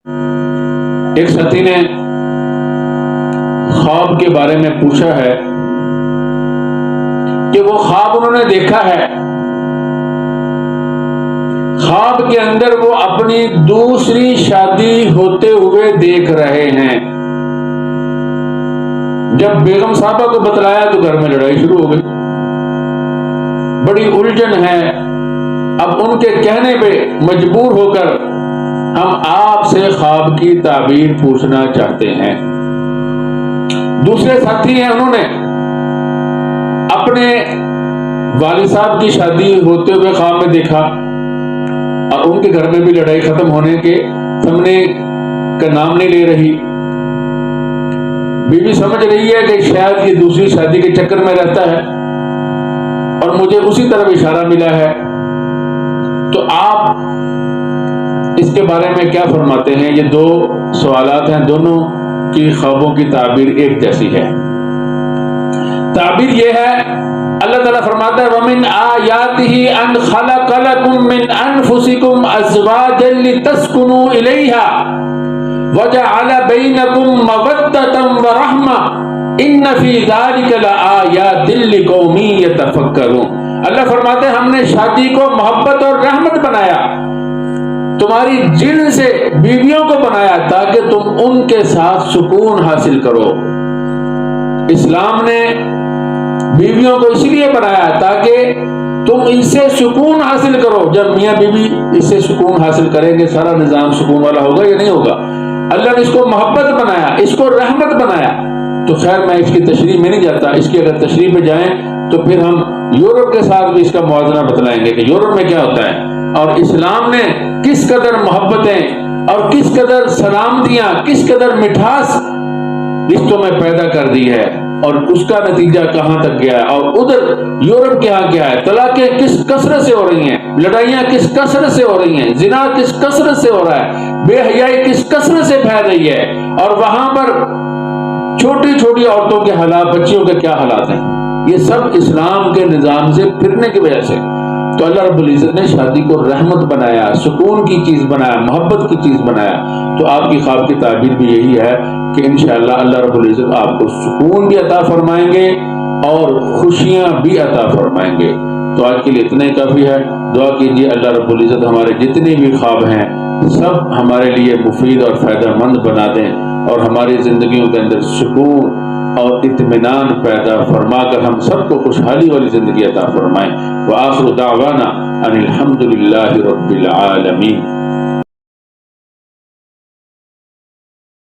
ایک ساتھی نے خواب کے بارے میں پوچھا ہے کہ وہ خواب انہوں نے دیکھا ہے، خواب کے اندر وہ اپنی دوسری شادی ہوتے ہوئے دیکھ رہے ہیں۔ جب بیگم صاحبہ کو بتلایا تو گھر میں لڑائی شروع ہو گئی، بڑی الجھن ہے۔ اب ان کے کہنے پہ مجبور ہو کر ہم آپ سے خواب کی تعبیر پوچھنا چاہتے ہیں۔ دوسرے ساتھی ہیں، انہوں نے اپنے والد صاحب کی شادی ہوتے ہوئے خواب میں دیکھا اور ان کے گھر میں بھی لڑائی ختم ہونے کے سامنے کا نام نہیں لے رہی۔ بیوی سمجھ رہی ہے کہ شاید یہ دوسری شادی کے چکر میں رہتا ہے اور مجھے اسی طرف اشارہ ملا ہے۔ تو آپ اس کے بارے میں کیا فرماتے ہیں؟ یہ دو سوالات ہیں، دونوں کی خوابوں کی تعبیر ایک جیسی ہے۔ تعبیر یہ ہے، اللہ تعالیٰ فرماتا ہے وَمِنْ آيَاتِهِ أَنْ خَلَقَ لَكُم مِّنْ أَنفُسِكُمْ أَزْوَاجًا لِتَسْكُنُوا إِلَيْهَا وَجَعَلَ بَيْنَكُم مَّوَدَّةً وَرَحْمَةً إِنَّ فِي ذَلِكَ لَآيَاتٍ لِقَوْمٍ يَتَفَكَّرُونَ۔ اللہ فرماتے ہیں ہم نے شادی کو محبت اور رحمت بنایا، تمہاری جن سے بیویوں کو بنایا تاکہ تم ان کے ساتھ سکون حاصل کرو۔ اسلام نے بیویوں کو اس لیے بنایا تاکہ تم ان سے سکون حاصل کرو۔ جب میاں بیوی اس سے سکون حاصل کریں گے سارا نظام سکون والا ہوگا یا نہیں ہوگا؟ اللہ نے اس کو محبت بنایا، اس کو رحمت بنایا۔ تو خیر میں اس کی تشریح میں نہیں جاتا، اس کی اگر تشریح پہ جائیں تو پھر ہم یورپ کے ساتھ بھی اس کا موازنہ بتلائیں گے کہ یورپ میں کیا ہوتا ہے اور اسلام نے کس قدر محبتیں اور کس قدر سلامتیاں، کس قدر مٹھاس رشتوں میں پیدا کر دی ہے اور اس کا نتیجہ کہاں تک گیا ہے۔ اور ادھر یورپ کے ہاں کیا ہے، طلاقیں کس کثرت سے ہو رہی ہیں، لڑائیاں کس کثرت سے ہو رہی ہیں، زنا کس کثرت سے ہو رہا ہے، بے حیائی کس کثرت سے پھیل رہی ہے، اور وہاں پر چھوٹی چھوٹی عورتوں کے حالات، بچیوں کے کیا حالات ہیں۔ یہ سب اسلام کے نظام سے پھرنے کی وجہ سے۔ تو اللہ رب العزت نے شادی کو رحمت بنایا، سکون کی چیز بنایا، محبت کی چیز بنایا۔ تو آپ کی خواب کی تعبیر بھی یہی ہے کہ انشاءاللہ اللہ رب العزت آپ کو سکون بھی عطا فرمائیں گے اور خوشیاں بھی عطا فرمائیں گے۔ تو آج کے لیے اتنا ہی کافی ہے۔ دعا کیجیے اللہ رب العزت ہمارے جتنے بھی خواب ہیں سب ہمارے لیے مفید اور فائدہ مند بنا دیں اور ہماری زندگیوں کے اندر سکون اور اطمینان پیدا فرما کر ہم سب کو خوشحالی والی زندگی عطا فرمائیں۔ وآخر دعوانا ان الحمد للہ رب العالمین۔